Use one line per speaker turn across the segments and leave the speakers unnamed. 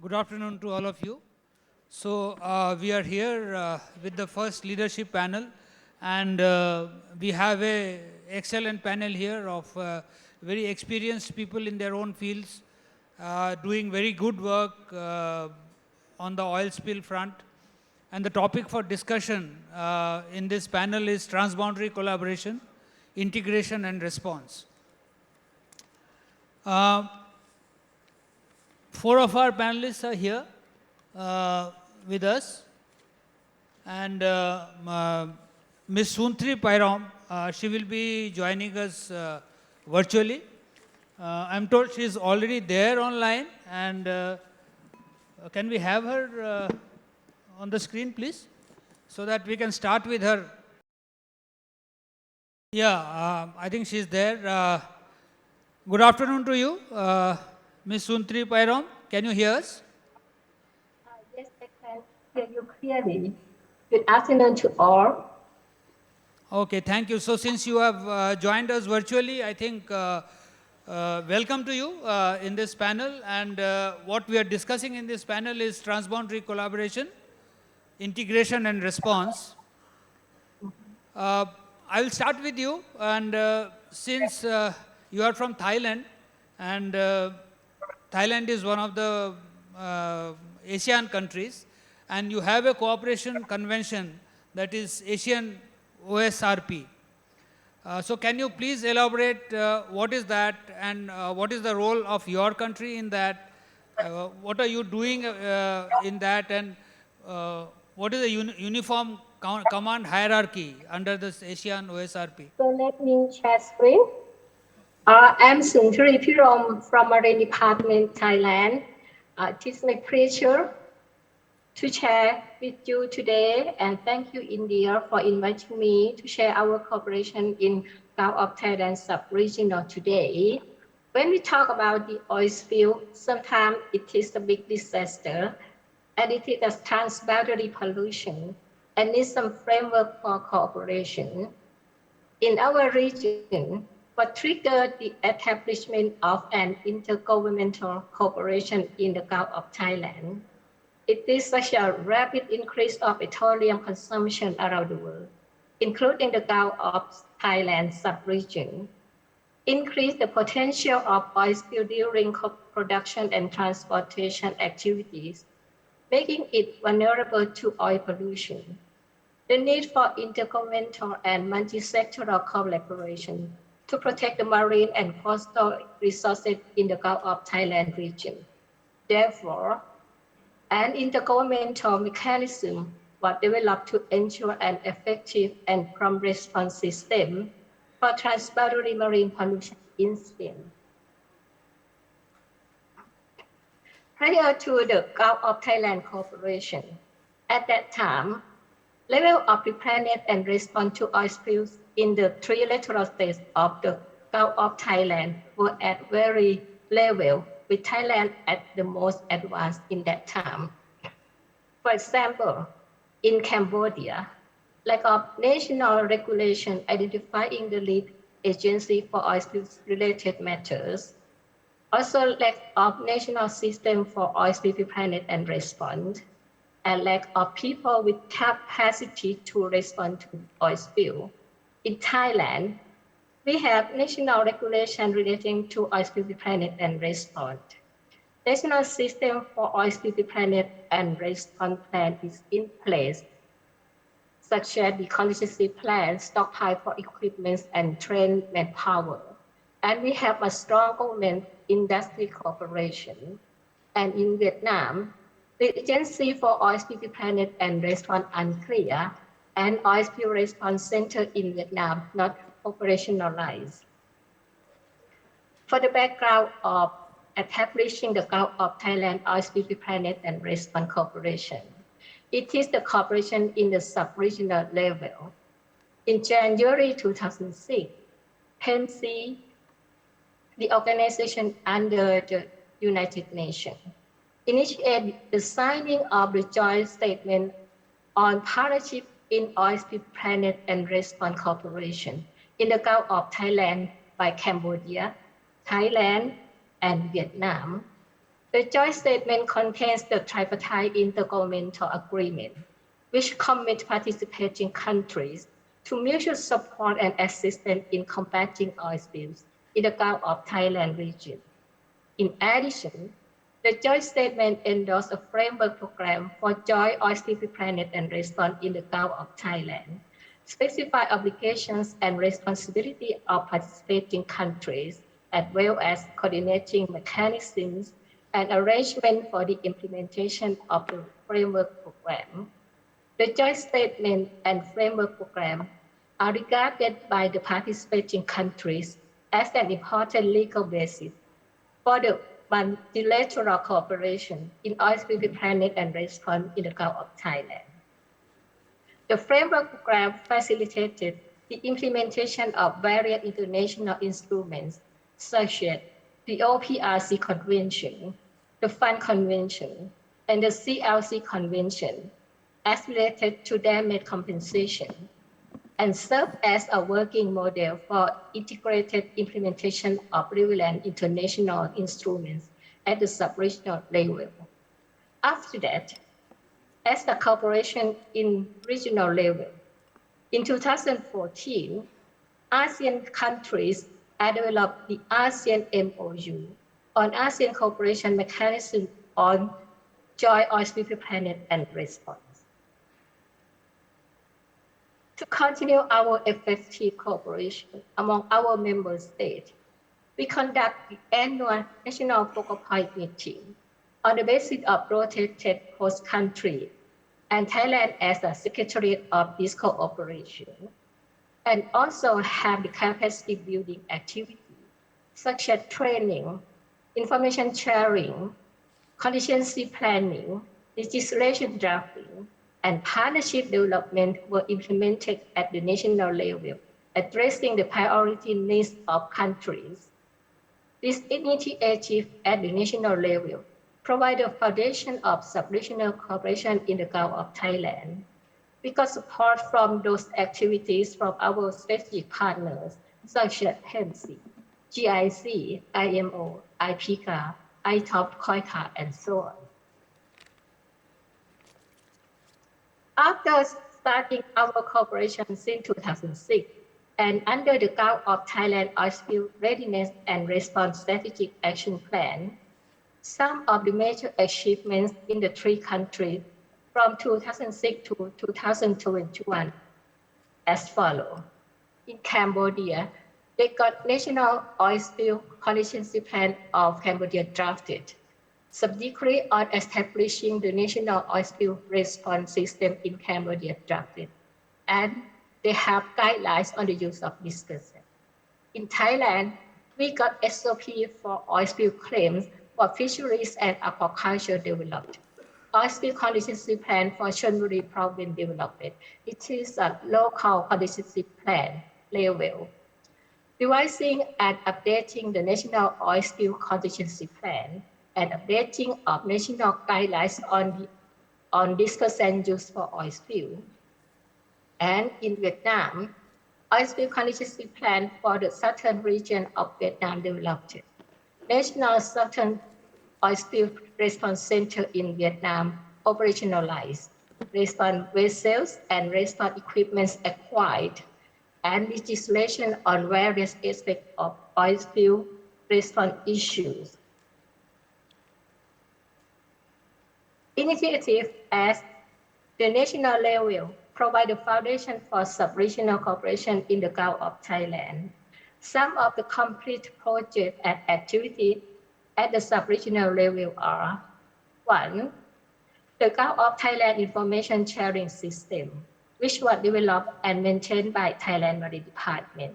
Good afternoon to all of you. So we are here with the first leadership panel, and we have a excellent panel here of very experienced people in their own fields, doing very good work on the oil spill front. And the topic for discussion in this panel is transboundary collaboration, integration and response. Four of our panelists are here with us, and Ms. Soontharee Pirom, she will be joining us virtually. I'm told she is already there online, and can we have her on the screen, please, so that we can start with her. Yeah, I think she's there. Good afternoon to you, Ms. Soontharee Pirom. Can you hear us?
Yes, I can hear you clearly. Good afternoon to all.
Okay, thank you. So since you have joined us virtually, I think welcome to you in this panel. And what we are discussing in this panel is transboundary collaboration, integration and response. I will start with you. And since you are from Thailand, and Thailand is one of the ASEAN countries, and you have a cooperation convention that is Asian OSRP. So can you please elaborate what is that, and what is the role of your country in that? What are you doing in that, and what is the uniform command hierarchy under this Asian OSRP?
So let me share screen. I'm Soontharee Pirom from Marine Department, Thailand. It is my pleasure to share with you today, and thank you, India, for inviting me to share our cooperation in Gulf of Thailand sub-regional today. When we talk about the oil spill, sometimes it is a big disaster, and it is a transboundary pollution, and needs some framework for cooperation. In our region, what triggered the establishment of an intergovernmental cooperation in the Gulf of Thailand? It is such a rapid increase of petroleum consumption around the world, including the Gulf of Thailand sub-region, increase the potential of oil spill during production and transportation activities, making it vulnerable to oil pollution. The need for intergovernmental and multi-sectoral collaboration to protect the marine and coastal resources in the Gulf of Thailand region. Therefore, an intergovernmental mechanism was developed to ensure an effective and prompt response system for transboundary marine pollution incidents. Prior to the Gulf of Thailand cooperation, at that time, level of preparedness and response to oil spills in the three littoral states of the Gulf of Thailand were at very level, with Thailand at the most advanced in that time. For example, in Cambodia, lack of national regulation identifying the lead agency for oil spills related matters, also lack of national system for oil spill preparedness and response, and lack of people with capacity to respond to oil spill. In Thailand, we have national regulation relating to oil spill preparedness and response. National system for oil spill preparedness and response plan is in place, such as the contingency plan, stockpile for equipment, and trained manpower. And we have a strong government industry cooperation. And in Vietnam, the Agency for Oil Spill Preparedness and Response unclear, and Oil Spill Response Center in Vietnam not operationalized. For the background of establishing the Gulf of Thailand Oil Spill Preparedness and Response Corporation, it is the cooperation in the sub-regional level. In January 2006, PEMC, the organization under the United Nations, initiated the signing of the joint statement on partnership in oil spill preparedness and response cooperation in the Gulf of Thailand by Cambodia, Thailand, and Vietnam. The joint statement contains the tripartite intergovernmental agreement, which commit participating countries to mutual support and assistance in combating oil spills in the Gulf of Thailand region. In addition, the joint statement endorsed a framework program for joint oil spill preparedness and response in the Gulf of Thailand, specify obligations and responsibility of participating countries, as well as coordinating mechanisms and arrangement for the implementation of the framework program. The joint statement and framework program are regarded by the participating countries as an important legal basis for the multilateral cooperation in oil spill preparedness and response in the Gulf of Thailand. The framework program facilitated the implementation of various international instruments such as the OPRC Convention, the Fund Convention, and the CLC Convention as related to damage compensation, and served as a working model for integrated implementation of relevant international instruments at the sub-regional level. After that, as the cooperation in regional level, in 2014, ASEAN countries developed the ASEAN MOU on ASEAN cooperation mechanism on joint oil spill preparedness and response. To continue our effective cooperation among our member states, we conduct the annual National Focal Point meeting on the basis of rotated host country and Thailand as a secretary of this cooperation, and also have the capacity building activity such as training, information sharing, contingency planning, legislation drafting, and partnership development were implemented at the national level, addressing the priority needs of countries. This initiative at the national level provide the foundation of sub-regional cooperation in the Gulf of Thailand. We got support from those activities from our strategic partners such as HEMC, GIC, IMO, IPCA, ITOP, COICA, and so on. After starting our cooperation since 2006, and under the Gulf of Thailand Oil Spill Readiness and Response Strategic Action Plan, some of the major achievements in the three countries from 2006 to 2021 as follows. In Cambodia, they got National Oil Spill Contingency Plan of Cambodia drafted, Sub-decree on establishing the National Oil Spill Response System in Cambodia drafted, and they have guidelines on the use of dispersant. In Thailand, we got SOP for oil spill claims for fisheries and aquaculture developed. Oil spill contingency plan for Soontharee province developed. It is a local contingency plan level. Devising and updating the National Oil Spill Contingency Plan and updating of national guidelines on dispersant use for oil spill. And in Vietnam, oil spill contingency plan for the southern region of Vietnam developed. National Southern Oil Spill Response Center in Vietnam operationalized. Response vessels and response equipment acquired, and legislation on various aspects of oil spill response issues. Initiatives at the national level provide the foundation for sub-regional cooperation in the Gulf of Thailand. Some of the complete projects and activities at the sub-regional level are: 1. The Gulf of Thailand Information Sharing System, which was developed and maintained by Thailand Marine Department.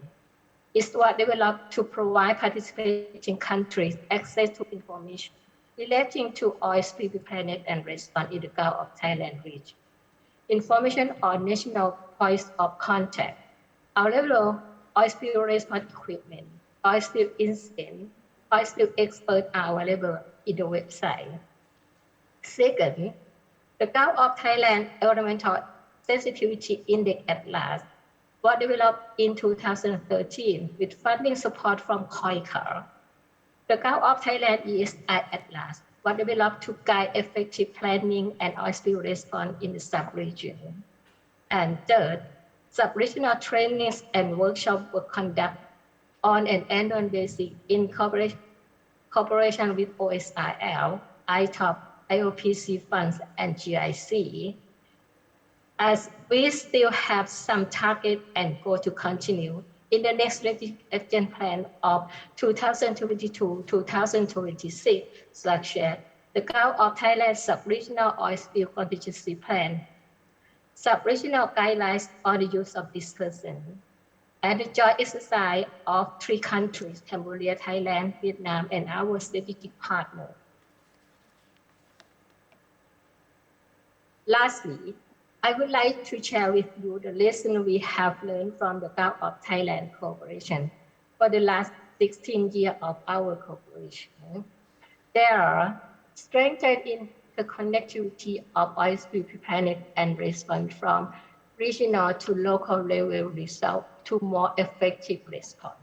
It was developed to provide participating countries access to information relating to oil spill preparedness and response in the Gulf of Thailand region. Information on national points of contact, available oil spill response equipment, oil spill incident, oil spill experts are available in the website. Second, the Gulf of Thailand Environmental Sensitivity Index Atlas was developed in 2013 with funding support from COICA. The Gulf of Thailand ESI Atlas was developed to guide effective planning and oil spill response in the sub-region. And third, sub-regional trainings and workshops were conducted on an annual basis in cooperation with OSIL, ITOP, IOPC funds, and GIC. As we still have some target and goal to continue in the next strategic action plan of 2022-2026, such as the Gulf of Thailand Sub-Regional Oil Spill Contingency Plan, sub-regional guidelines on the use of dispersant, and the joint exercise of 3 countries, Cambodia, Thailand, Vietnam, and our strategic partner. Lastly, I would like to share with you the lesson we have learned from the Gulf of Thailand cooperation for the last 16 years of our cooperation. There are strengthened in the connectivity of oil spill preparedness and response from regional to local level result to more effective response.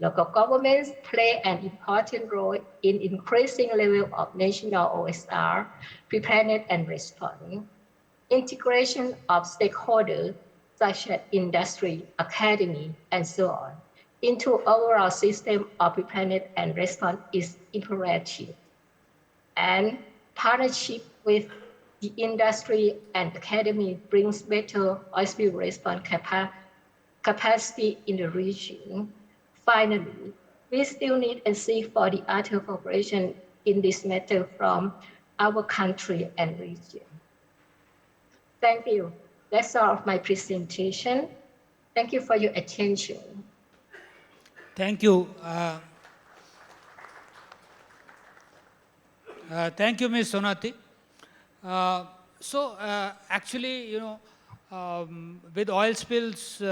Local governments play an important role in increasing level of national OSR, preparedness and response. Integration of stakeholders such as industry, academy, and so on into overall system of preparedness and response is imperative. And partnership with the industry and academy brings better oil spill response capacity in the region. Finally, we still need and seek for the other cooperation in this matter from our country and region. Thank you. That's all of my presentation. Thank you for your attention.
Thank you. Thank you, Ms. Sonati. Actually, you know, with oil spills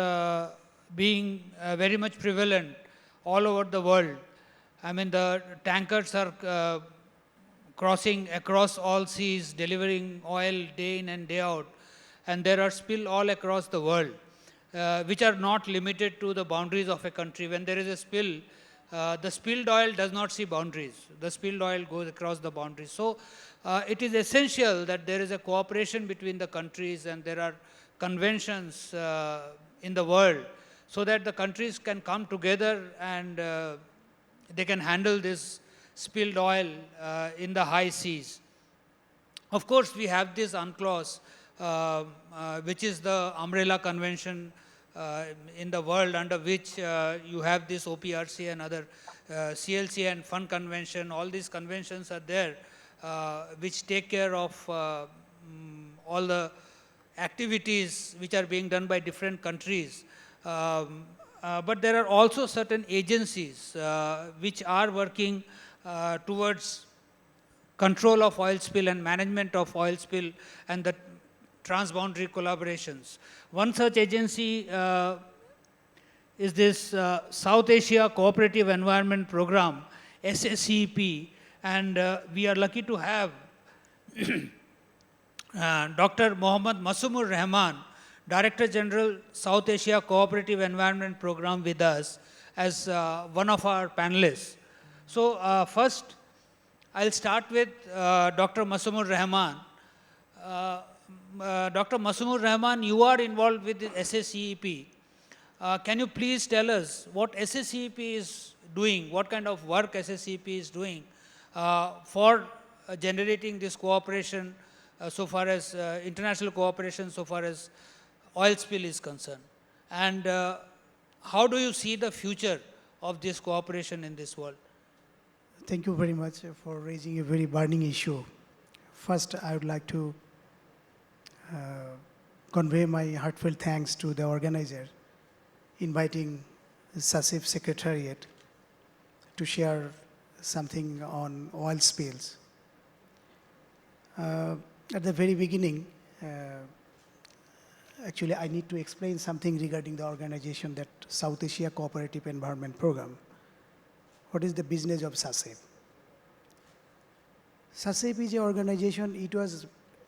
being very much prevalent all over the world, I mean, the tankers are crossing across all seas, delivering oil day in and day out, and there are spills all across the world, which are not limited to the boundaries of a country. When there is a spill, the spilled oil does not see boundaries. The spilled oil goes across the boundaries. So it is essential that there is a cooperation between the countries and there are conventions in the world so that the countries can come together and they can handle this spilled oil in the high seas. Of course, we have this UNCLOS, which is the umbrella convention in the world under which you have this OPRC and other CLC and Fund Convention. All these conventions are there which take care of all the activities which are being done by different countries. But there are also certain agencies which are working towards control of oil spill and management of oil spill and the transboundary collaborations. One such agency is this South Asia Cooperative Environment Program, SACEP, and we are lucky to have Dr. Mohammad Masumur Rahman, Director General, South Asia Cooperative Environment Program with us as one of our panelists. So first, I'll start with Dr. Masumur Rahman. Dr. Masumur Rahman, you are involved with the SACEP. Can you please tell us what SACEP is doing, what kind of work SACEP is doing for generating this cooperation so far as international cooperation so far as oil spill is concerned? And how do you see the future of this cooperation in this world?
Thank you very much for raising a very burning issue. First, I would like to convey my heartfelt thanks to the organizer inviting the SACEP Secretariat to share something on oil spills. At the very beginning, actually I need to explain something regarding the organization, that South Asia Cooperative Environment Program. What is the business of SACEP? SACEP is an organization, it was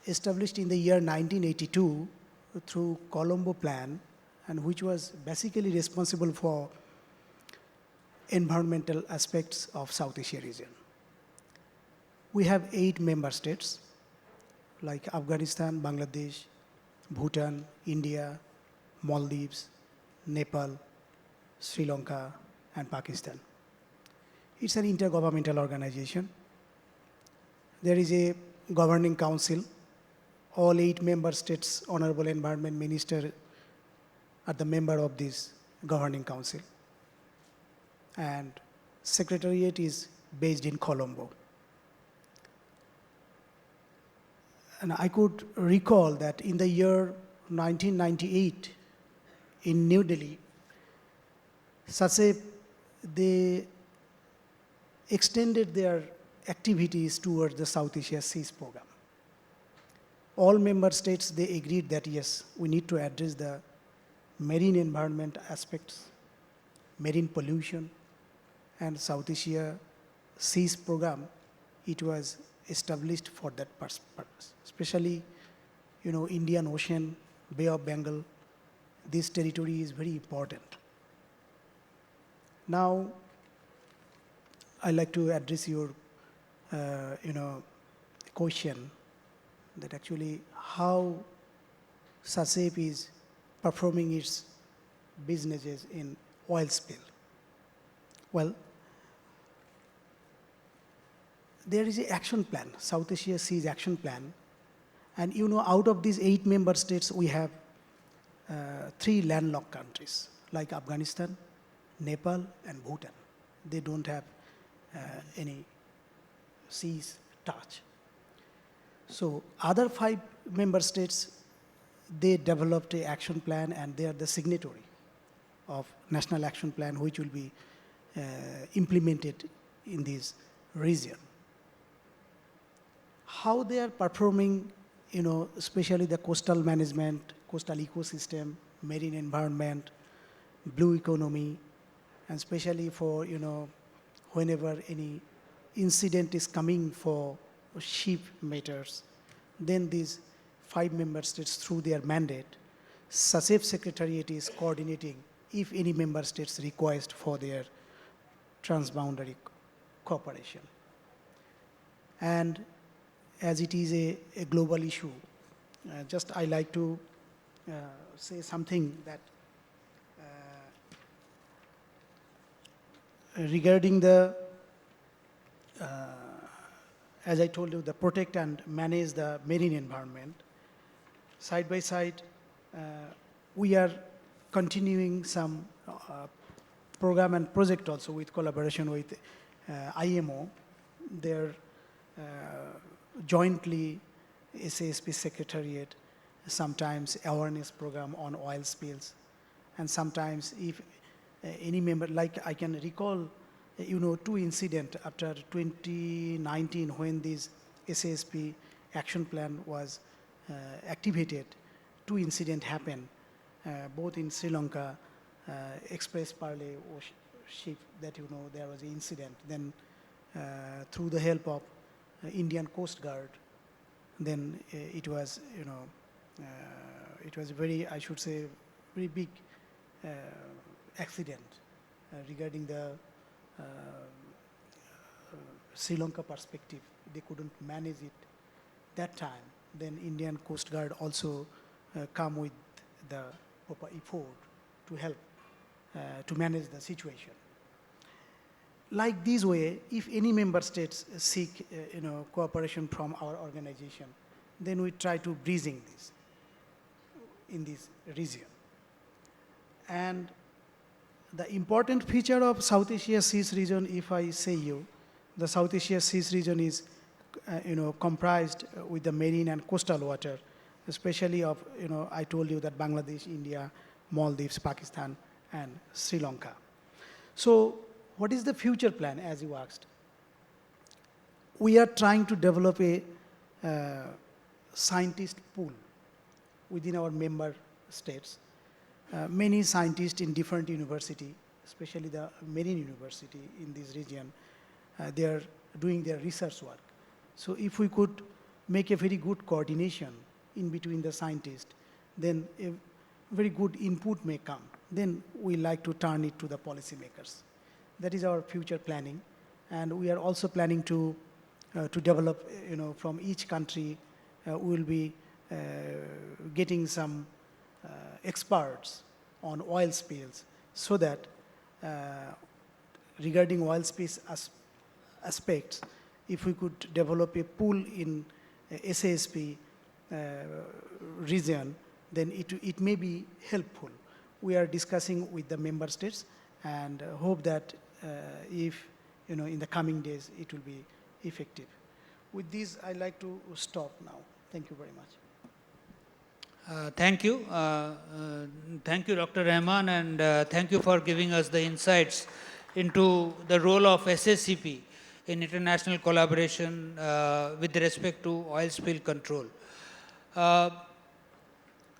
established in the year 1982 through Colombo Plan, and which was basically responsible for environmental aspects of South Asia region. We have 8 member states like Afghanistan, Bangladesh, Bhutan, India, Maldives, Nepal, Sri Lanka, and Pakistan. It's an intergovernmental organization. There is a governing council. All 8 member states' honorable environment minister are the member of this governing council. And Secretariat is based in Colombo. And I could recall that in the year 1998, in New Delhi, SACEP, they extended their activities towards the South Asia Seas program. All member states, they agreed that yes, we need to address the marine environment aspects, marine pollution, and South Asia Seas program, it was established for that purpose. Especially, Indian Ocean, Bay of Bengal, this territory is very important. Now, I'd like to address your, question that actually how SACEP is performing its businesses in oil spill. Well, there is an action plan, South Asia Seas Action Plan, and out of these 8 member states, we have 3 landlocked countries like Afghanistan, Nepal, and Bhutan. They don't have any seas touch. So other 5 member states, they developed an action plan, and they are the signatory of National Action Plan, which will be implemented in this region. How they are performing, especially the coastal management, coastal ecosystem, marine environment, blue economy, and especially for, whenever any incident is coming for ship matters, then these 5 member states, through their mandate, SACEP Secretariat is coordinating if any member states request for their transboundary cooperation. And as it is a global issue, I like to say something that regarding the, as I told you, the protect and manage the marine environment. Side by side, we are continuing some program and project also with collaboration with IMO. They're jointly SASP Secretariat, sometimes awareness program on oil spills, and sometimes if any member, like I can recall, 2 incidents after 2019 when this SASP action plan was activated. 2 incidents happened, both in Sri Lanka, Express Parley ship that there was an incident. Then through the help of Indian Coast Guard, then it was, it was very, I should say, very big accident regarding the Sri Lanka perspective. They couldn't manage it that time. Then Indian Coast Guard also come with the proper effort to help to manage the situation. Like this way, if any member states seek cooperation from our organization, then we try to bridging this in this region. And the important feature of South Asia Seas region, if I say you, the South Asia Seas region is comprised with the marine and coastal water, especially of, I told you that Bangladesh, India, Maldives, Pakistan, and Sri Lanka. So what is the future plan, as you asked? We are trying to develop a scientist pool within our member states. Many scientists in different universities, especially the marine university in this region, they are doing their research work. So if we could make a very good coordination in between the scientists, then a very good input may come. Then we like to turn it to the policymakers. That is our future planning. And we are also planning to to develop, from each country, we will be getting some experts on oil spills, so that regarding oil spills aspects, if we could develop a pool in SASP region, then it may be helpful. We are discussing with the member states and hope that if, in the coming days, it will be effective. With this, I'd like to stop now. Thank you very much.
Thank you. Thank you, Dr. Rahman, and thank you for giving us the insights into the role of SACP in international collaboration with respect to oil spill control.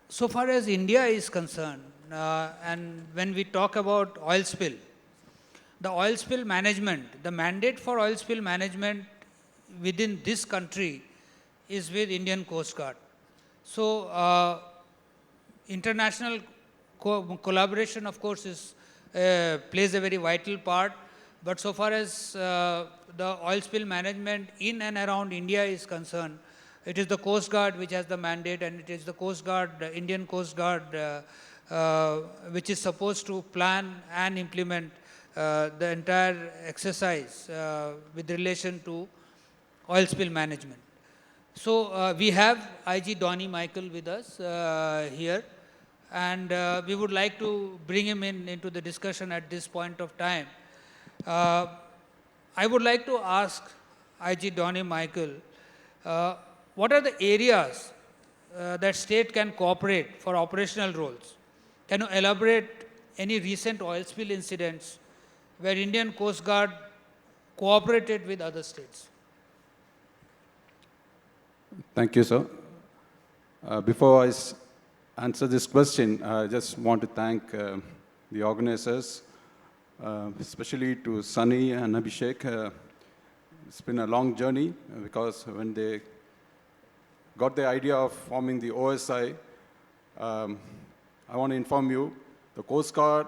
So far as India is concerned, and when we talk about oil spill, the oil spill management, the mandate for oil spill management within this country is with Indian Coast Guard. So, international collaboration, of course, plays a very vital part. But so far as the oil spill management in and around India is concerned, it is the Coast Guard which has the mandate, and it is the Coast Guard, the Indian Coast Guard, which is supposed to plan and implement the entire exercise with relation to oil spill management. So we have IG Donny Michael with us here, and we would like to bring him into the discussion at this point of time. I would like to ask IG Donny Michael, what are the areas that state can cooperate for operational roles? Can you elaborate any recent oil spill incidents where Indian Coast Guard cooperated with other states?
Thank you, sir. Before I answer this question, I just want to thank the organizers, especially to Sunny and Abhishek. It's been a long journey because when they got the idea of forming the OSI, I want to inform you, the Coast Guard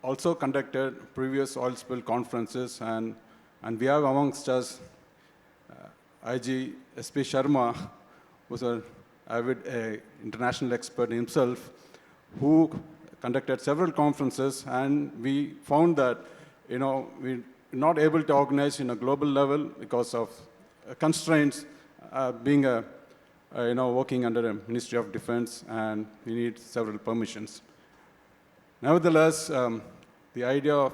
also conducted previous oil spill conferences, and we have amongst us IG SP Sharma, who's an avid international expert himself, who conducted several conferences, and we found that, we're not able to organize in a global level because of constraints, being working under a Ministry of Defense, and we need several permissions. Nevertheless, the idea of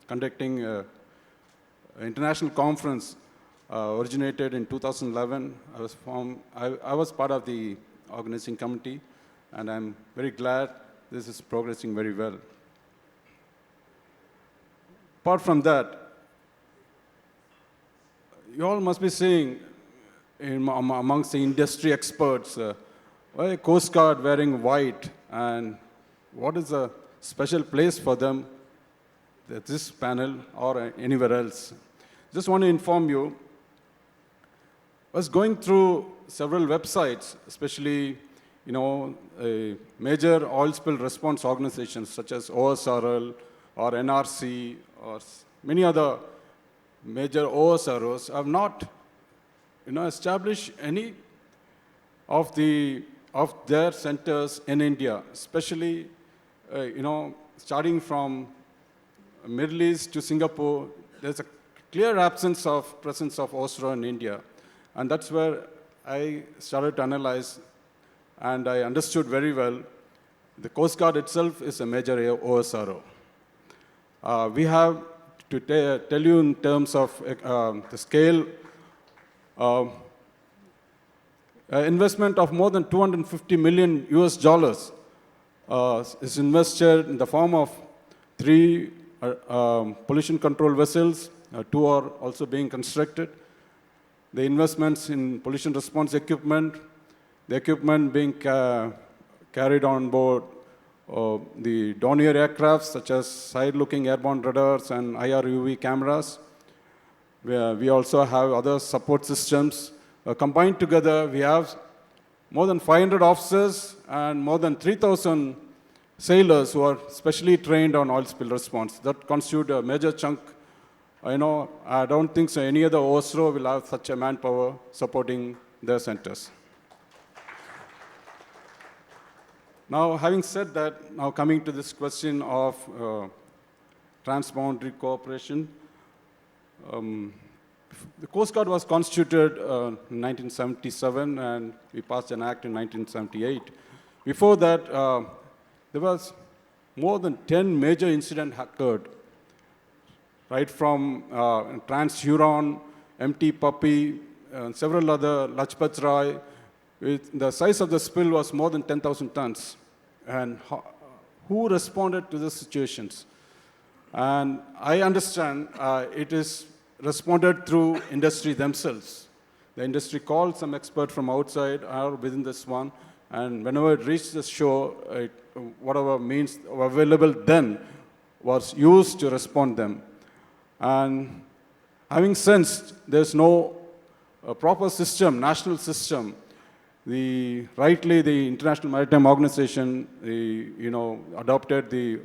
conducting an international conference originated in 2011. I was part of the organizing committee, and I'm very glad this is progressing very well. Apart from that, you all must be seeing amongst the industry experts, why Coast Guard wearing white, and what is a special place for them at this panel or anywhere else. Just want to inform you, I was going through several websites, especially, major oil spill response organizations such as OSRL or NRC or many other major OSROs have not, established any of their centers in India, especially, starting from Middle East to Singapore. There's a clear absence of presence of OSRO in India. And that's where I started to analyze, and I understood very well the Coast Guard itself is a major OSRO. We have to tell you in terms of the scale, investment of more than $250 million is invested in the form of 3 pollution control vessels. 2 are also being constructed. The investments in pollution response equipment, the equipment being carried on board the Donny aircrafts, such as side-looking airborne radars and IR UV cameras. We also have other support systems. Combined together, we have more than 500 officers and more than 3,000 sailors who are specially trained on oil spill response. That constitute a major chunk I don't think so any other OSRO will have such a manpower supporting their centers. Now, having said that, now coming to this question of transboundary cooperation, the Coast Guard was constituted in 1977, and we passed an act in 1978. Before that, there was more than 10 major incidents occurred, right from Trans-Huron, MT Puppy, and several other, Lajpat Rai. The size of the spill was more than 10,000 tons. And who responded to the situations? And I understand it is responded through industry themselves. The industry called some expert from outside or within this one, and whenever it reached the shore, whatever means available then was used to respond them. And having sensed there's no proper system, national system, rightly the International Maritime Organization, adopted the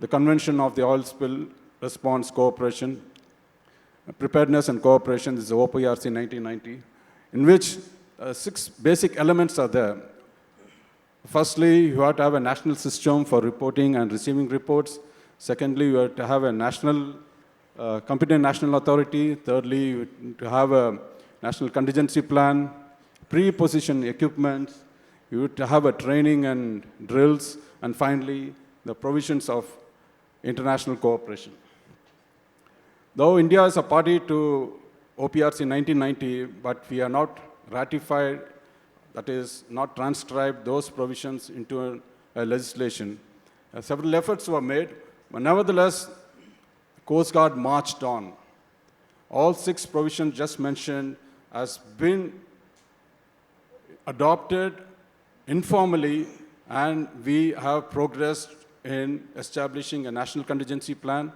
Convention of the Oil Spill Response Cooperation, Preparedness and Cooperation, this is OPRC 1990, in which 6 basic elements are there. Firstly, you have to have a national system for reporting and receiving reports. Secondly, you have to have a competent national authority. Thirdly, you have to have a national contingency plan, pre-position equipment. You have to have a training and drills. And finally, the provisions of international cooperation. Though India is a party to OPRC 1990, but we are not ratified, that is, not transcribed those provisions into a legislation. Several efforts were made, but nevertheless, Coast Guard marched on. All 6 provisions just mentioned has been adopted informally, and we have progressed in establishing a national contingency plan.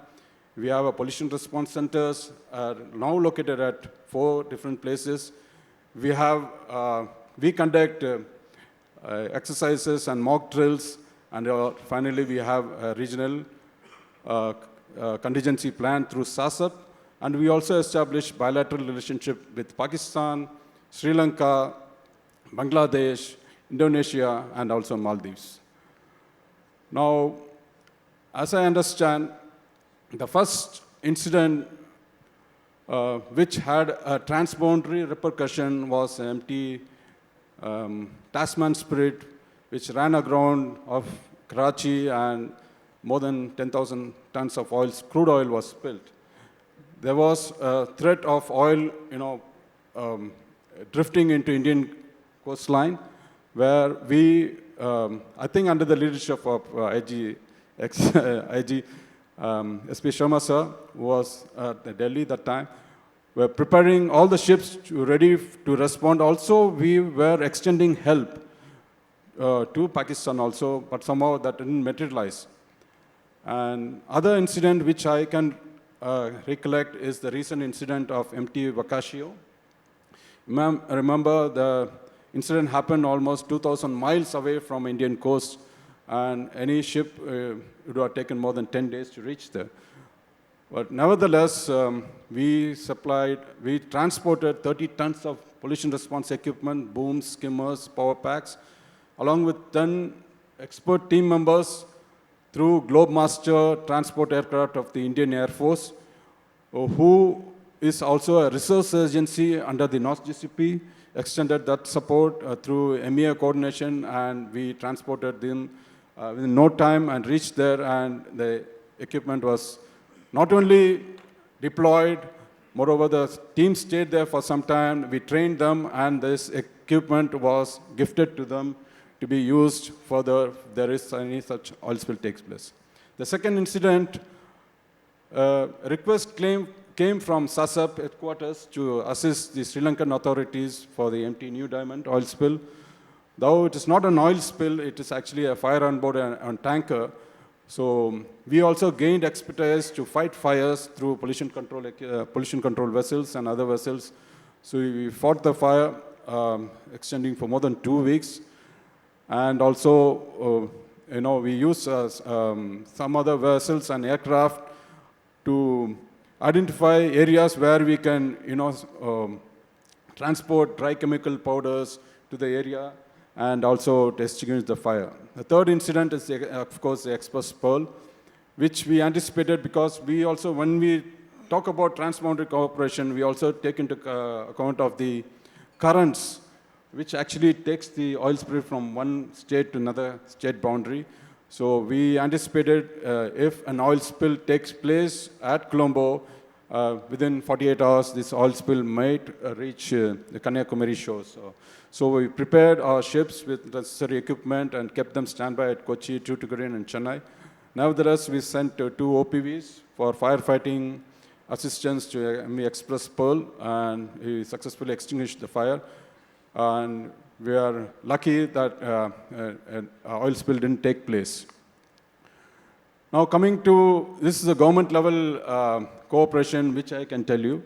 We have a pollution response centers now located at 4 different places. We conduct exercises and mock drills, and finally we have a regional contingency plan through SACEP, and we also establish bilateral relationship with Pakistan, Sri Lanka, Bangladesh, Indonesia, and also Maldives. Now, as I understand, the first incident which had a transboundary repercussion was MT Tasman Spirit, which ran aground of Karachi, and more than 10,000 tons of crude oil was spilled. There was a threat of oil, drifting into Indian coastline, where we, I think under the leadership of IG SP Sharma sir, who was at Delhi that time, were preparing all the ships ready to respond. Also, we were extending help to Pakistan also, but somehow that didn't materialize. And other incident which I can recollect is the recent incident of MT Wakashio. Remember, the incident happened almost 2,000 miles away from Indian coast, and any ship would have taken more than 10 days to reach there. But nevertheless, we transported 30 tons of pollution response equipment, booms, skimmers, power packs, along with 10 expert team members through Globemaster transport aircraft of the Indian Air Force, who is also a resource agency under the North GCP, extended that support through MEA coordination, and we transported them within no time and reached there, and the equipment was not only deployed, moreover the team stayed there for some time, we trained them, and this equipment was gifted to them to be used further if there is any such oil spill takes place. The second incident, request came from SACEP headquarters to assist the Sri Lankan authorities for the MT New Diamond oil spill. Though it is not an oil spill, it is actually a fire on board a tanker. So we also gained expertise to fight fires through pollution control vessels and other vessels. So we fought the fire, extending for more than 2 weeks. And also, we used some other vessels and aircraft to identify areas where we can, transport dry chemical powders to the area and also to extinguish the fire. The third incident is, of course, the exposed pearl, which we anticipated because we also, when we talk about transboundary cooperation, we also take into account of the currents, which actually takes the oil spill from one state to another state boundary. So we anticipated if an oil spill takes place at Colombo, within 48 hours, this oil spill might reach the Kanyakumari shores. So we prepared our ships with necessary equipment and kept them standby at Kochi, Tuticorin, and Chennai. Nevertheless, we sent 2 OPVs for firefighting assistance to MV Express Pearl, and we successfully extinguished the fire. And we are lucky that an oil spill didn't take place. Now coming to, this is a government level cooperation, which I can tell you.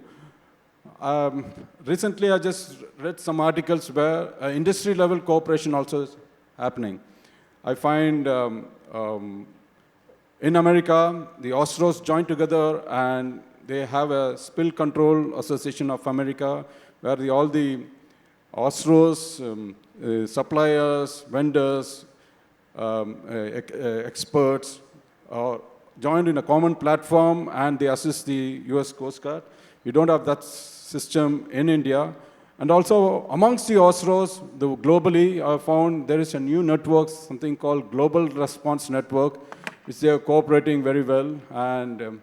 Recently, I just read some articles where industry level cooperation also is happening. I find in America, the OSROs join together and they have a Spill Control Association of America, where all the OSROs, suppliers, vendors, experts are joined in a common platform and they assist the US Coast Guard. We don't have that system in India. And also amongst the OSROs, globally, I found there is a new network, something called Global Response Network, which they are cooperating very well. And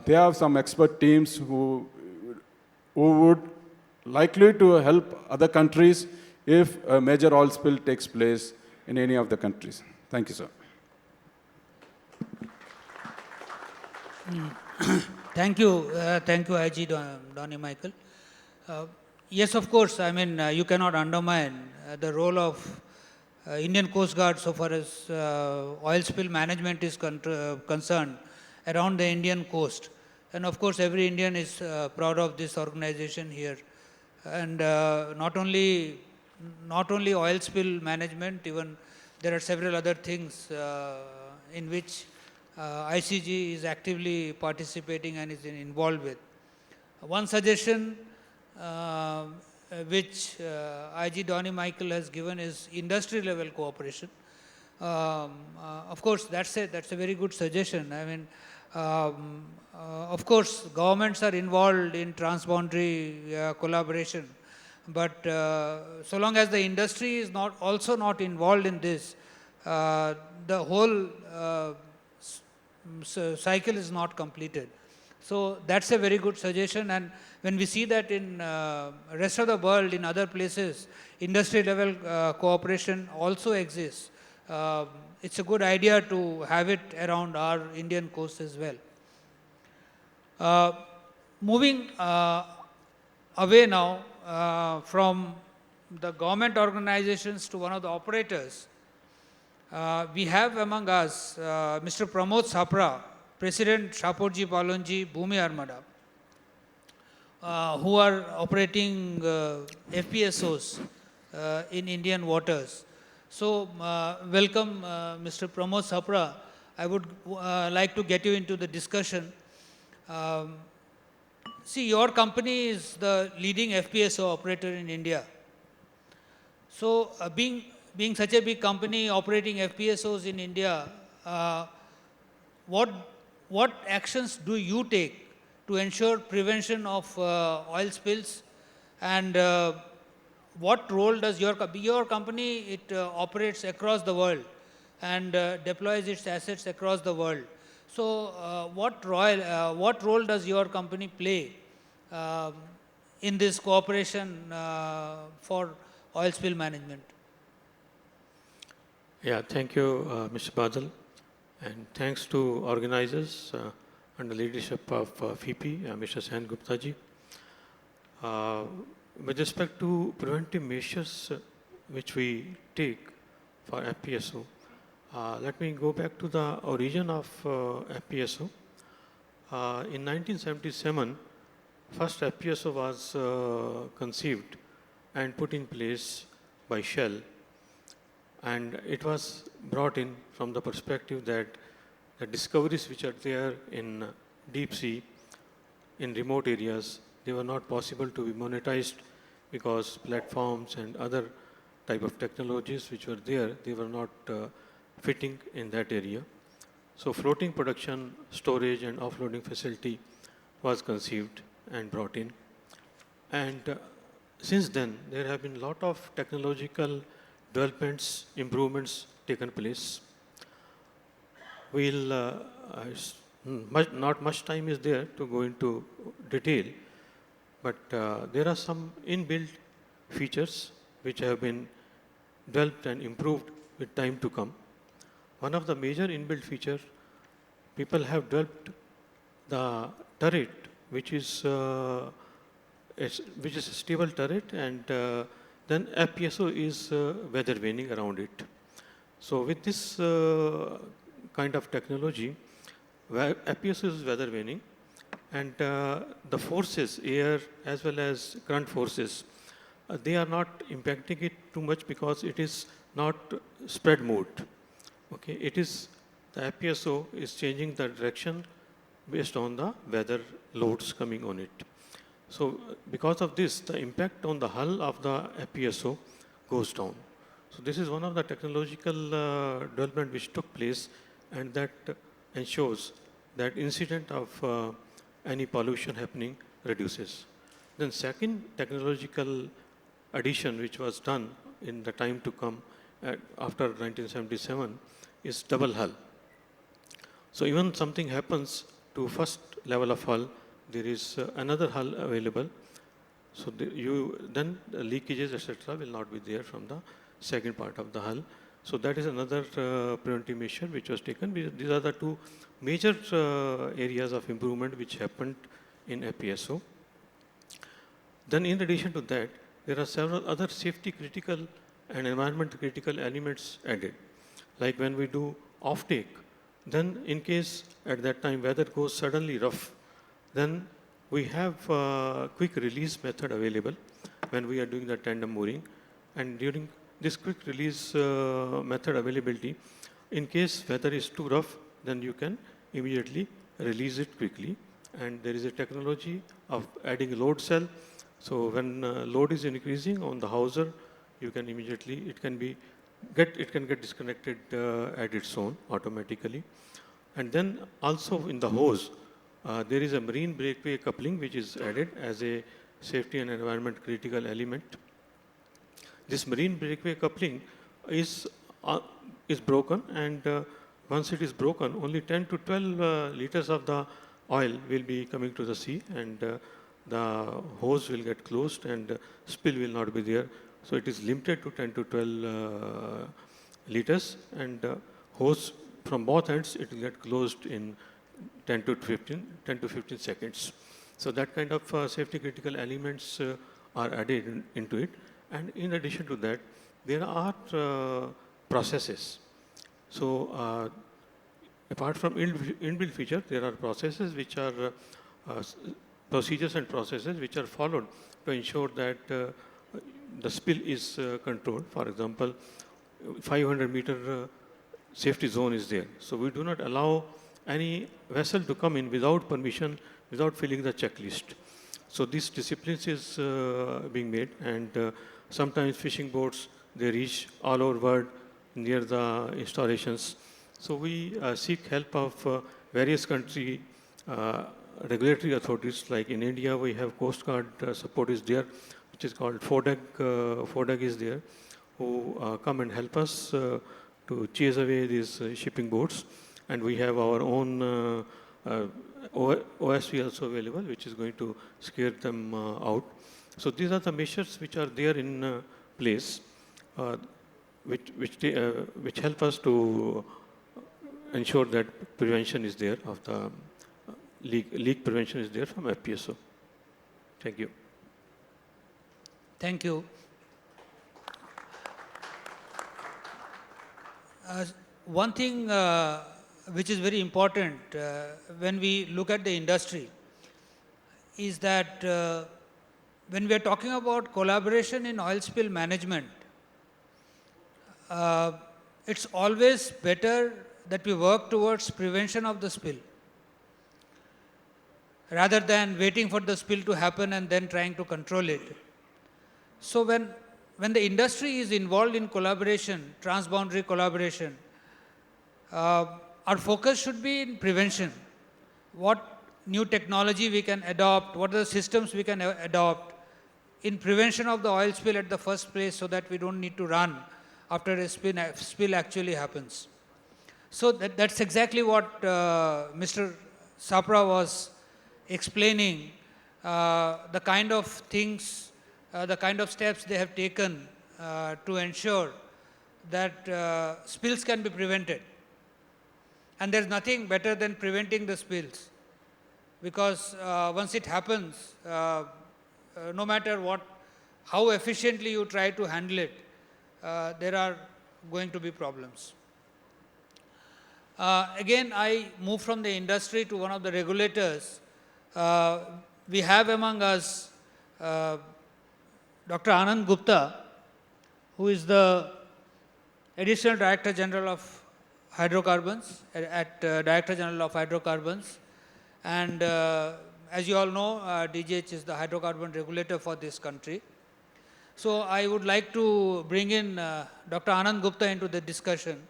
they have some expert teams who would likely to help other countries if a major oil spill takes place in any of the countries. Thank you, sir.
Thank you, IG Donny Michael. Yes, of course, I mean, you cannot undermine the role of Indian Coast Guard so far as oil spill management is concerned around the Indian coast. And of course, every Indian is proud of this organization here. And not only oil spill management, even there are several other things in which ICG is actively participating and is involved with. One suggestion which IG Donny Michael has given is industry level cooperation. Of course, that's a very good suggestion. I mean, of course, governments are involved in transboundary collaboration, but so long as the industry is also not involved in this, the whole cycle is not completed. So that's a very good suggestion, and when we see that in rest of the world, in other places, industry level cooperation also exists. It's a good idea to have it around our Indian coast as well. Moving away now from the government organizations to one of the operators, we have among us Mr. Pramod Sapra, President Shapoorji, Pallonji, Bumi Armada, who are operating FPSOs in Indian waters. So, welcome Mr. Pramod Sapra. I would like to get you into the discussion. See, your company is the leading FPSO operator in India. So, being such a big company operating FPSOs in India, what actions do you take to ensure prevention of oil spills, and what role does your company, it operates across the world and deploys its assets across the world. So what role does your company play in this cooperation for oil spill management?
Yeah, thank you, Mr. Badal, and thanks to organizers under leadership of VP, Mr. Sen Gupta ji. With respect to preventive measures which we take for FPSO, let me go back to the origin of FPSO. In 1977, first FPSO was conceived and put in place by Shell, and it was brought in from the perspective that the discoveries which are there in deep sea in remote areas. They were not possible to be monetized because platforms and other type of technologies which were there, they were not fitting in that area. So floating production, storage and offloading facility was conceived and brought in. And since then, there have been a lot of technological developments, improvements taken place. Not much time is there to go into detail, but there are some inbuilt features which have been developed and improved with time to come. One of the major inbuilt features, people have developed the turret, which is a stable turret, and then FPSO is weather vaning around it. So with this kind of technology, FPSO is weather vaning, and the forces, air as well as current forces, they are not impacting it too much because it is not spread mode. Okay, it is the FPSO is changing the direction based on the weather loads coming on it. So because of this, the impact on the hull of the FPSO goes down. So this is one of the technological development which took place, and that ensures that incident of any pollution happening reduces. Then second technological addition which was done in the time to come after 1977 is double hull. So even something happens to first level of hull, there is another hull available. So then the leakages, etc., will not be there from the second part of the hull. So that is another preventive measure which was taken. These are the two major areas of improvement which happened in FPSO. Then in addition to that, there are several other safety critical and environment critical elements added. Like when we do offtake, then in case at that time weather goes suddenly rough, then we have a quick release method available when we are doing the tandem mooring. And during this quick release method availability, in case weather is too rough, then you can immediately release it quickly. And there is a technology of adding load cell. So when load is increasing on the hawser, you can immediately, it can get disconnected at its own automatically. And then also in the hose, there is a marine breakaway coupling which is added as a safety and environment critical element. This marine breakaway coupling is broken, and once it is broken, only 10 to 12 liters of the oil will be coming to the sea, and the hose will get closed and spill will not be there. So it is limited to 10 to 12 liters, and hose from both ends, it will get closed in 10 to 15 seconds. So that kind of safety critical elements are added into it. And in addition to that, there are processes. So apart from inbuilt feature, there are processes which are procedures and processes which are followed to ensure that the spill is controlled. For example, 500-meter safety zone is there. So we do not allow any vessel to come in without permission, without filling the checklist. So these disciplines is being made, and sometimes fishing boats, they reach all over world near the installations. So we seek help of various country regulatory authorities. Like in India, we have Coast Guard support is there, which is called FODAG. FODAG is there, who come and help us to chase away these shipping boats. And we have our own OSV also available, which is going to scare them out. So these are the measures which are there in place, which help us to ensure that prevention is there of the leak prevention is there from FPSO. Thank you.
Thank you. One thing which is very important when we look at the industry is that when we are talking about collaboration in oil spill management, it's always better that we work towards prevention of the spill. rather than waiting for the spill to happen and then trying to control it. So when the industry is involved in collaboration, transboundary collaboration, our focus should be in prevention. What new technology we can adopt, what are the systems we can adopt in prevention of the oil spill at the first place, so that we don't need to run after a spill actually happens. So that's exactly what Mr. Sapra was explaining, the kind of things, the kind of steps they have taken to ensure that spills can be prevented. And there's nothing better than preventing the spills, because once it happens, no matter how efficiently you try to handle it, there are going to be problems. Again, I move from the industry to one of the regulators. We have among us Dr. Anand Gupta, who is the Additional Director General of Hydrocarbons at Director General of Hydrocarbons. And as you all know, DGH is the hydrocarbon regulator for this country. So I would like to bring in Dr. Anand Gupta into the discussion.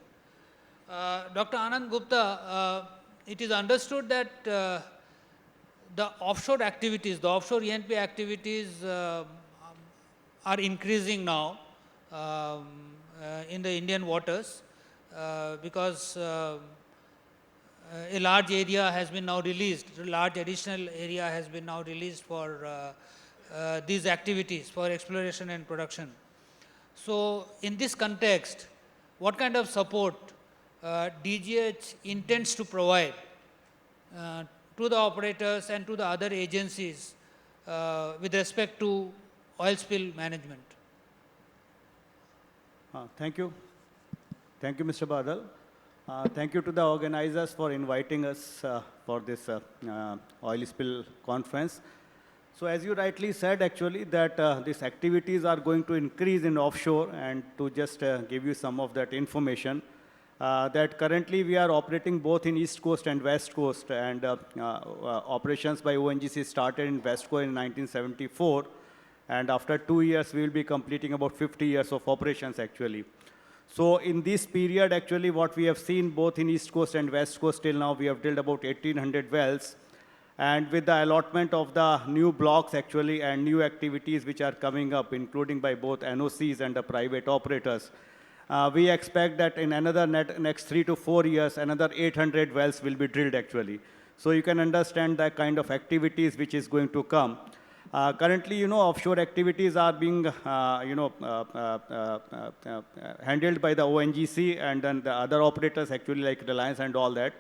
Dr. Anand Gupta, it is understood that the offshore activities, the offshore E&P activities are increasing now in the Indian waters because a large area has been now released, a large additional area has been now released for these activities, for exploration and production. So in this context, what kind of support DGH intends to provide to the operators and to the other agencies with respect to oil spill management?
Thank you. Thank you, Mr. Badal. Thank you to the organizers for inviting us for this oil spill conference. So as you rightly said, actually, that these activities are going to increase in offshore, and to just give you some of that information, that currently we are operating both in East Coast and West Coast, and operations by ONGC started in West Coast in 1974, and after 2 years, we will be completing about 50 years of operations, actually. So in this period, actually, what we have seen both in East Coast and West Coast till now, we have drilled about 1,800 wells. And with the allotment of the new blocks, actually, and new activities which are coming up, including by both NOCs and the private operators, we expect that in another next 3 to 4 years, another 800 wells will be drilled, actually. So you can understand the kind of activities which is going to come. Currently, offshore activities are being, handled by the ONGC and then the other operators, actually, like Reliance and all that.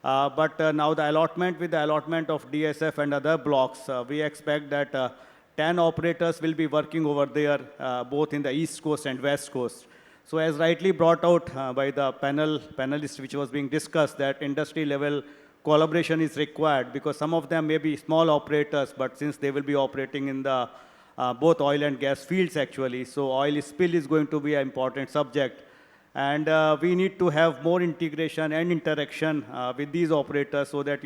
But now with the allotment of DSF and other blocks, we expect that 10 operators will be working over there, both in the East Coast and West Coast. So as rightly brought out by the panelists which was being discussed, that industry level collaboration is required, because some of them may be small operators, but since they will be operating in the both oil and gas fields, actually, so oil spill is going to be an important subject. And we need to have more integration and interaction with these operators, so that,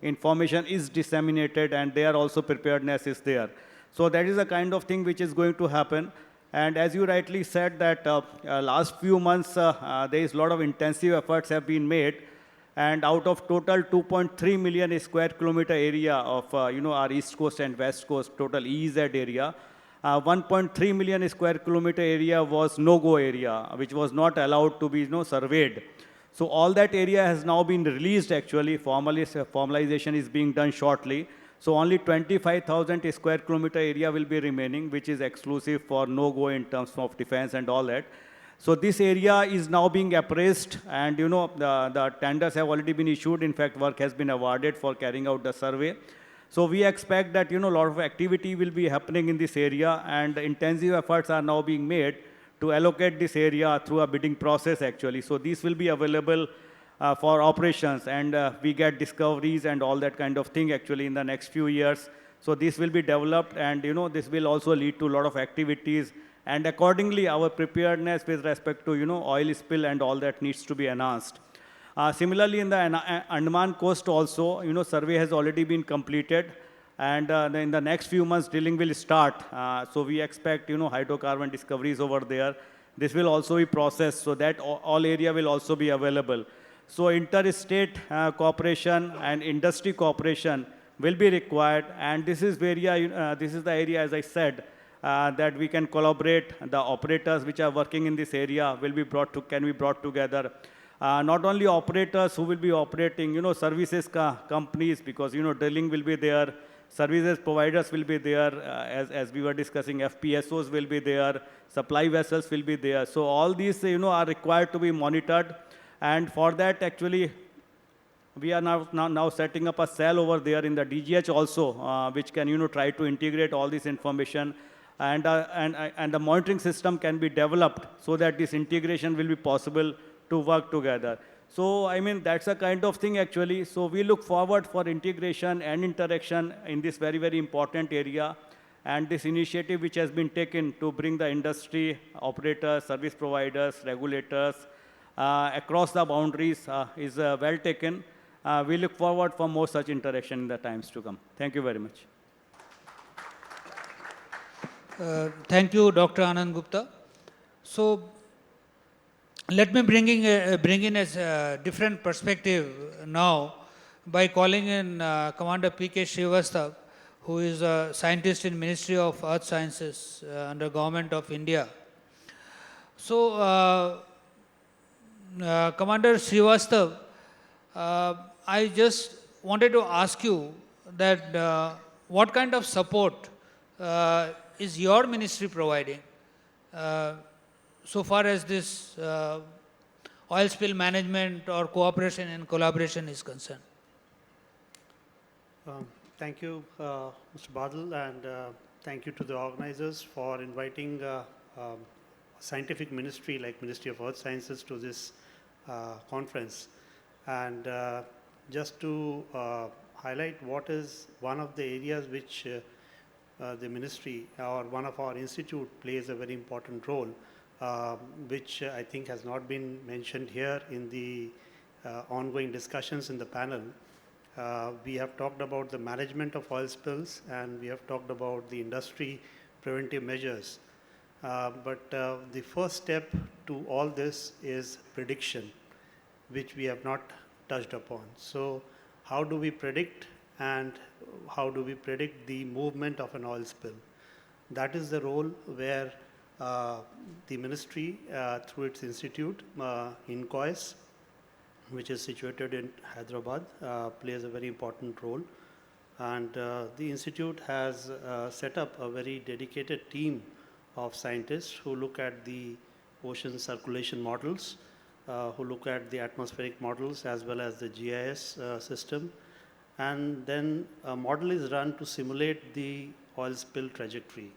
information is disseminated and their also preparedness is there. So that is the kind of thing which is going to happen. And as you rightly said, that last few months, there is a lot of intensive efforts have been made. And out of total 2.3 million square kilometer area of, our East Coast and West Coast, total EEZ area, 1.3 million square kilometer area was no-go area, which was not allowed to be, surveyed. So all that area has now been released, actually. Formalization is being done shortly. So only 25,000 square kilometer area will be remaining, which is exclusive for no-go in terms of defense and all that. So this area is now being appraised, and the tenders have already been issued. In fact, work has been awarded for carrying out the survey. So we expect that a lot of activity will be happening in this area, and intensive efforts are now being made to allocate this area through a bidding process, actually. So these will be available for operations, and we get discoveries and all that kind of thing, actually, in the next few years. So this will be developed, and this will also lead to a lot of activities. And accordingly, our preparedness with respect to, oil spill and all that needs to be enhanced. Similarly, in the Andaman coast also, survey has already been completed. And in the next few months, drilling will start. So we expect, hydrocarbon discoveries over there. This will also be processed so that all area will also be available. So interstate cooperation and industry cooperation will be required. And this is the area, as I said, that we can collaborate. The operators which are working in this area can be brought together. Not only operators who will be operating, services companies, because, drilling will be there. Services providers will be there, as we were discussing, FPSOs will be there, supply vessels will be there. So all these, are required to be monitored. And for that, actually, we are now setting up a cell over there in the DGH also, which can, try to integrate all this information. And the monitoring system can be developed so that this integration will be possible to work together. So, I mean, that's a kind of thing actually. So we look forward for integration and interaction in this very, very important area. And this initiative which has been taken to bring the industry, operators, service providers, regulators across the boundaries is well taken. We look forward for more such interaction in the times to come. Thank you very much.
Thank you, Dr. Anand Gupta. So, let me bring in a different perspective now by calling in Commander P.K. Srivastava, who is a scientist in Ministry of Earth Sciences under Government of India. So, Commander Srivastava, I just wanted to ask you that what kind of support is your ministry providing so far as this oil spill management or cooperation and collaboration is concerned?
Thank you, Mr. Badal, and thank you to the organizers for inviting a scientific ministry like Ministry of Earth Sciences to this conference. And just to highlight what is one of the areas which the ministry or one of our institute plays a very important role, which I think has not been mentioned here in the ongoing discussions in the panel. We have talked about the management of oil spills, and we have talked about the industry preventive measures. But the first step to all this is prediction, which we have not touched upon. So how do we predict, and how do we predict the movement of an oil spill? That is the role where the ministry, through its institute, INCOIS, which is situated in Hyderabad, plays a very important role. And the institute has set up a very dedicated team of scientists who look at the ocean circulation models, who look at the atmospheric models as well as the GIS system. And then a model is run to simulate the oil spill trajectory.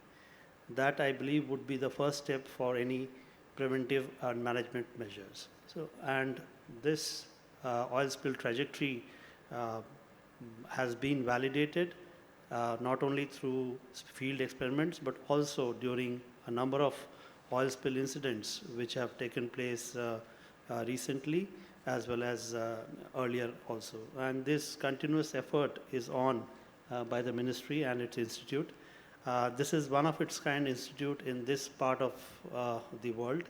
That, I believe, would be the first step for any preventive and management measures. So, and this oil spill trajectory has been validated not only through field experiments, but also during a number of oil spill incidents which have taken place recently, as well as earlier also. And this continuous effort is on by the ministry and its institute. This is one of its kind institute in this part of the world.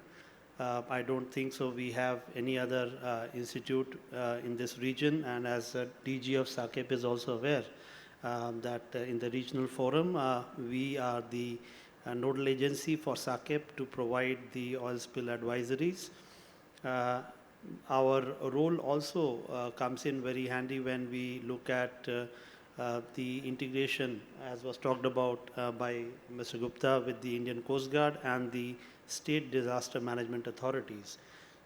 I don't think so we have any other institute in this region, and as DG of SACEP is also aware that in the regional forum, we are the nodal agency for SACEP to provide the oil spill advisories. Our role also comes in very handy when we look at the integration, as was talked about by Mr. Gupta, with the Indian Coast Guard and the state disaster management authorities.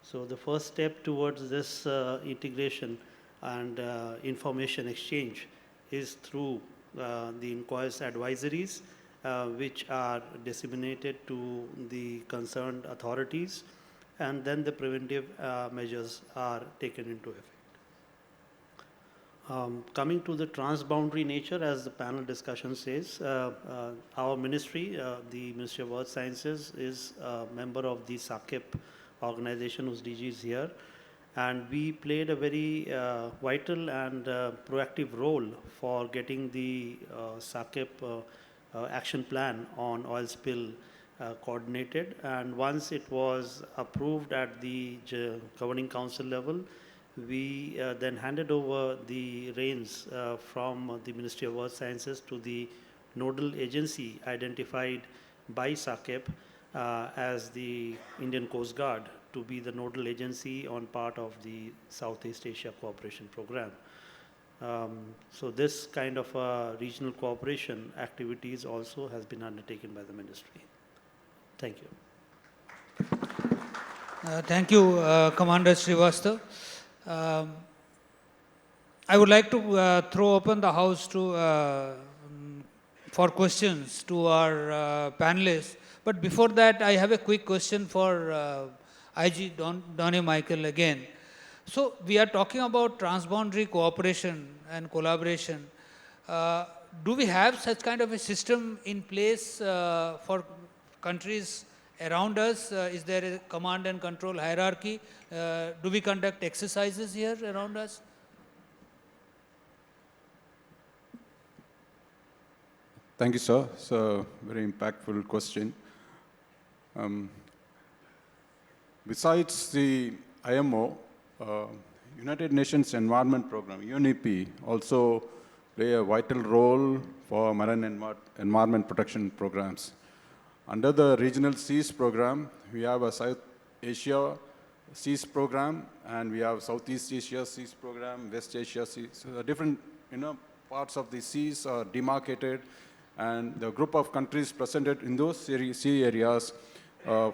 So the first step towards this integration and information exchange is through the INCOIS advisories, which are disseminated to the concerned authorities, and then the preventive measures are taken into effect. Coming to the transboundary nature, as the panel discussion says, our ministry, the Ministry of Earth Sciences, is a member of the SACEP organization whose DG is here. And we played a very vital and proactive role for getting the SACEP action plan on oil spill coordinated. And once it was approved at the governing council level, we then handed over the reins from the Ministry of Earth Sciences to the nodal agency identified by SACEP as the Indian Coast Guard to be the nodal agency on part of the Southeast Asia Cooperation Program. So this kind of regional cooperation activities also has been undertaken by the ministry. Thank you.
Thank you, Commander Srivastava. I would like to throw open the house to for questions to our panelists. But before that, I have a quick question for IG Donny Michael again. So we are talking about transboundary cooperation and collaboration. Do we have such kind of a system in place for countries around us? Is there a command and control hierarchy? Do we conduct exercises here around us?
Thank you, sir. It's a very impactful question. Besides the IMO, United Nations Environment Program, UNEP, also play a vital role for marine environment protection programs. Under the Regional Seas Program, we have a South Asia Seas Program, and we have Southeast Asia Seas Program, West Asia Seas. So different parts of the seas are demarcated, and the group of countries presented in those sea areas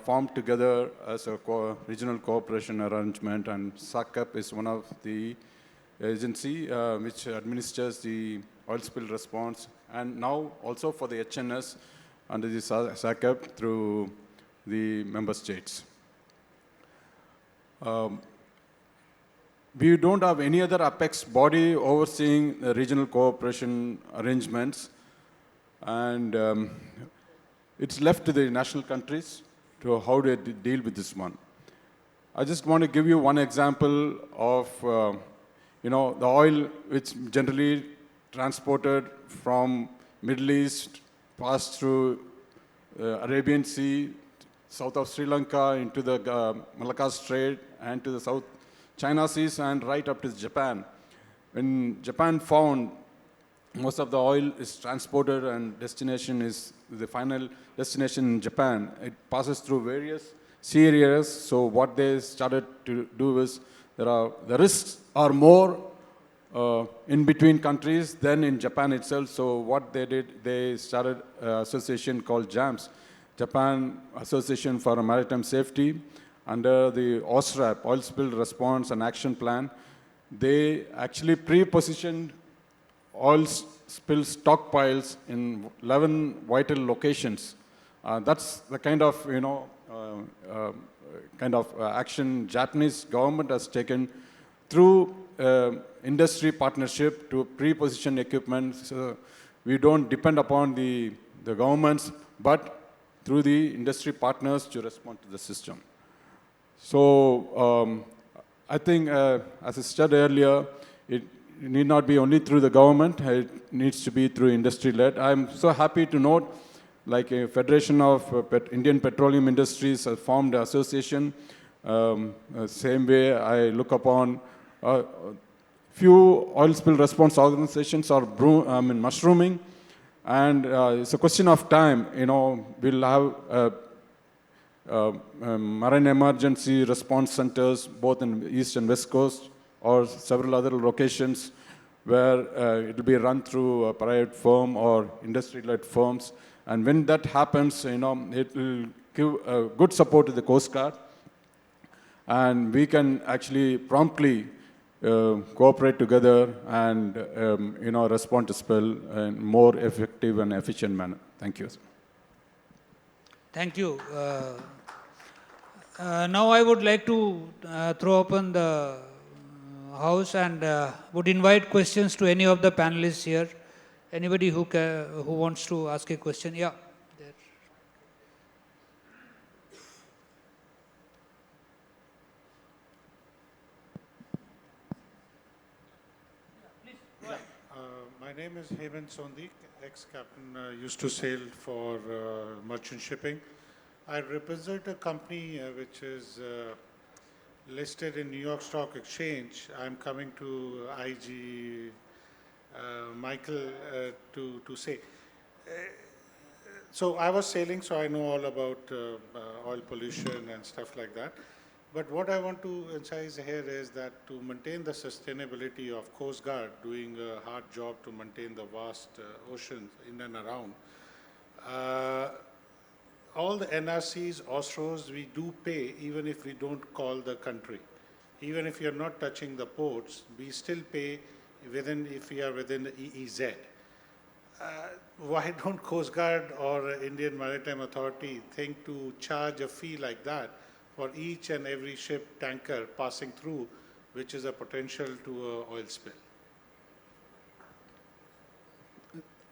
formed together as a regional cooperation arrangement, and SACEP is one of the agency which administers the oil spill response, and now also for the HNS under the SACEP through the member states. We don't have any other apex body overseeing the regional cooperation arrangements, and it's left to the national countries to how they deal with this one. I just want to give you one example of, the oil which generally transported from Middle East, passed through Arabian Sea, south of Sri Lanka into the Malacca Strait and to the South China Seas and right up to Japan. When Japan found most of the oil is transported and destination is the final destination in Japan, it passes through various sea areas. So what they started to do is the risks are more in between countries than in Japan itself. So what they did, they started an association called JAMS, Japan Association for Maritime Safety. Under the OSRAP, Oil Spill Response and Action Plan, they actually pre-positioned oil spill stockpiles in 11 vital locations. That's the kind of, action Japanese government has taken through industry partnership to pre-position equipment. So we don't depend upon the governments, but through the industry partners to respond to the system. So I think, as I said earlier, it need not be only through the government, it needs to be through industry-led. I'm so happy to note, like a Federation of Indian Petroleum Industries has formed an association. Same way I look upon few oil spill response organizations are mushrooming, and it's a question of time. We'll have marine emergency response centers both in the East and West Coast, or several other locations where it will be run through a private firm or industry-led firms. And when that happens, it will give good support to the Coast Guard, and we can actually promptly cooperate together and respond to spill in more effective and efficient manner. Thank you.
Thank you. Now I would like to throw open the house and would invite questions to any of the panelists here. Anybody who wants to ask a question? Yeah. There.
name is Hemant Sondi, ex-captain, used to sail for merchant shipping. I represent a company which is listed in New York Stock Exchange. I'm coming to IG Michael to say. So I was sailing, so I know all about oil pollution and stuff like that. But what I want to emphasize here is that to maintain the sustainability of Coast Guard, doing a hard job to maintain the vast oceans in and around, all the NRCs, OSROs, we do pay even if we don't call the country. Even if you're not touching the ports, we still pay if we are within the EEZ. Why don't Coast Guard or Indian Maritime Authority think to charge a fee like that for each and every ship tanker passing through, which is a potential to an oil spill?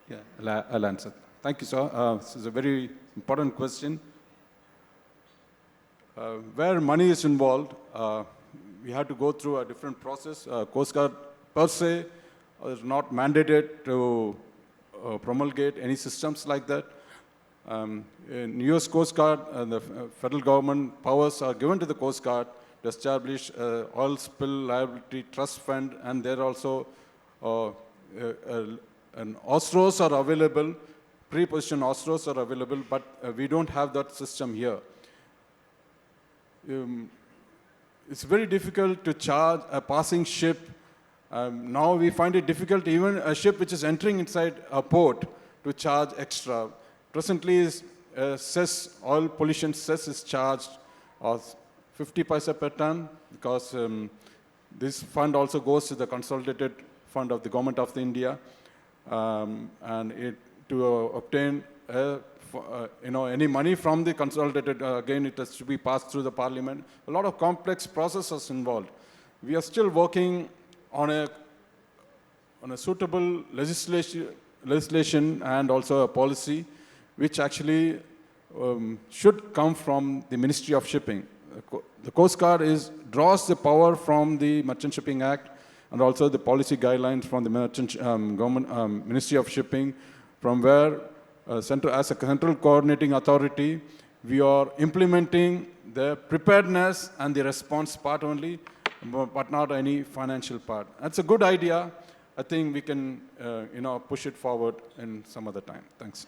Yeah, I'll answer. Thank you, sir. This is a very important question. Where money is involved, we have to go through a different process. Coast Guard per se is not mandated to promulgate any systems like that. In US Coast Guard, the federal government powers are given to the Coast Guard to establish oil spill liability trust fund, and there also and OSROs are available, pre-position OSROs are available, but we don't have that system here. It's very difficult to charge a passing ship. Now we find it difficult, even a ship which is entering inside a port, to charge extra. Presently, cess, oil pollution cess is charged of 50 paisa per ton, because this fund also goes to the consolidated fund of the government of India, and to obtain any money from the consolidated, again it has to be passed through the parliament. A lot of complex processes involved. We are still working on a suitable legislation and also a policy which actually should come from the Ministry of Shipping. The Coast Guard draws the power from the Merchant Shipping Act and also the policy guidelines from the Ministry of Shipping, from where as a central coordinating authority, we are implementing the preparedness and the response part only, but not any financial part. That's a good idea. I think we can push it forward in some other time. Thanks.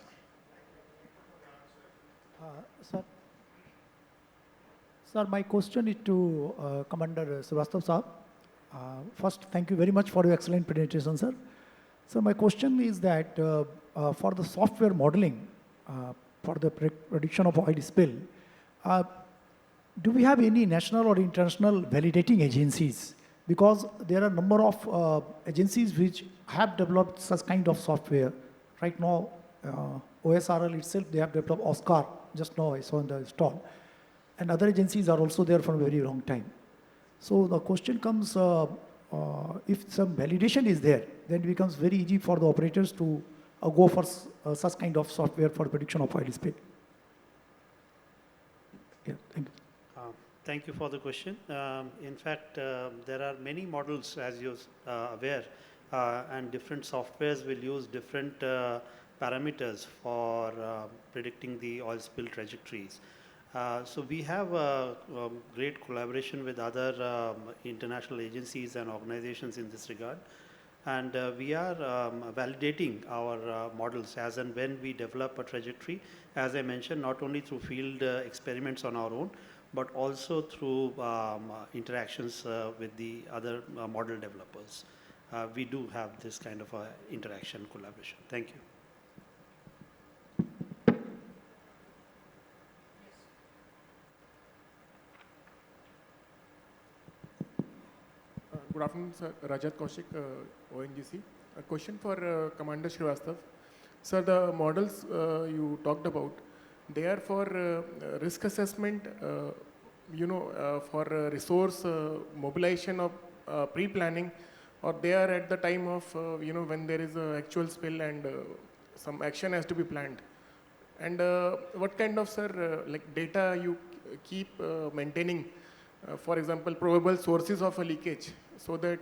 Sir, my question is to Commander Srivastava sir. First, thank you very much for your excellent presentation, sir. So my question is that for the software modeling, for the prediction of oil spill, do we have any national or international validating agencies? Because there are a number of agencies which have developed such kind of software. Right now, OSRL itself, they have developed OSCAR, just now I saw in the stall. And other agencies are also there for a very long time. So the question comes, if some validation is there, then it becomes very easy for the operators to go for such kind of software for prediction of oil spill. Yeah, thank you.
Thank you for the question. In fact, there are many models, as you're aware, and different softwares will use different parameters for predicting the oil spill trajectories. So we have a great collaboration with other international agencies and organizations in this regard. And we are validating our models as and when we develop a trajectory, as I mentioned, not only through field experiments on our own, but also through interactions with the other model developers. We do have this kind of interaction collaboration. Thank you.
Good afternoon, sir. Rajat Kaushik, ONGC. A question for Commander Srivastava. Sir, the models you talked about, they are for risk assessment, for resource mobilization of pre-planning, or they are at the time of, when there is an actual spill and some action has to be planned. And what kind of, sir, data you keep maintaining, for example, probable sources of a leakage, so that,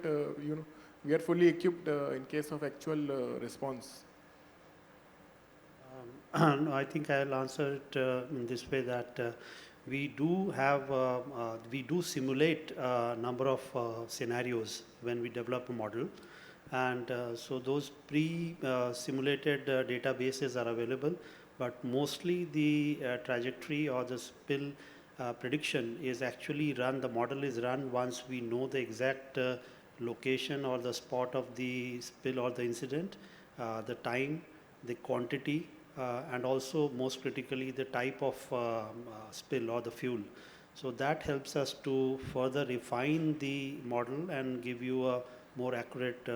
we are fully equipped in case of actual response?
No, I think I'll answer it in this way that we do have, we do simulate a number of scenarios when we develop a model. And so those pre-simulated databases are available, but mostly the trajectory or the spill prediction is actually run, the model is run once we know the exact location or the spot of the spill or the incident, the time, the quantity, and also most critically the type of spill or the fuel. So that helps us to further refine the model and give you a more accurate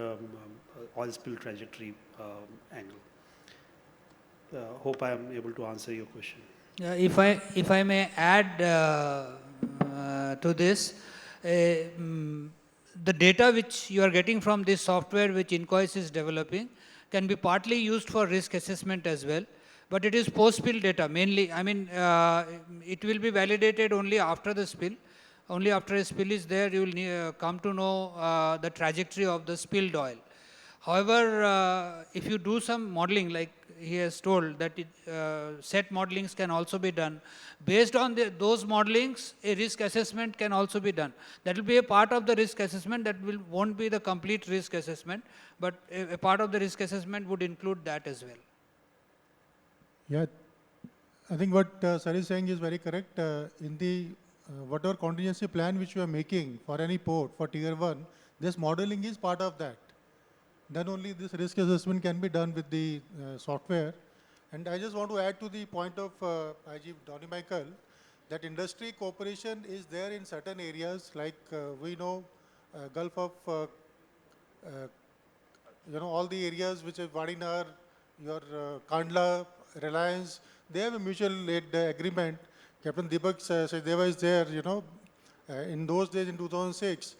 oil spill trajectory angle. Hope I am able to answer your question.
If I may add to this, the data which you are getting from this software which Incois is developing can be partly used for risk assessment as well, but it is post-spill data mainly. I mean, it will be validated only after the spill. Only after a spill is there, you will come to know the trajectory of the spilled oil. However, if you do some modeling, like he has told, that set modelings can also be done. Based on those modelings, a risk assessment can also be done. That will be a part of the risk assessment. That won't be the complete risk assessment, but a part of the risk assessment would include that as well.
Yeah, I think what Sir is saying is very correct. In the whatever contingency plan which you are making for any port, for tier 1, this modeling is part of that. Then only this risk assessment can be done with the software. And I just want to add to the point of IG Donny Michael, that industry cooperation is there in certain areas, like we know Gulf of, all the areas which are Vadinar, your Kandla, Reliance, they have a mutual aid agreement. Captain Deepak Sajdeva is there, in those days in 2006.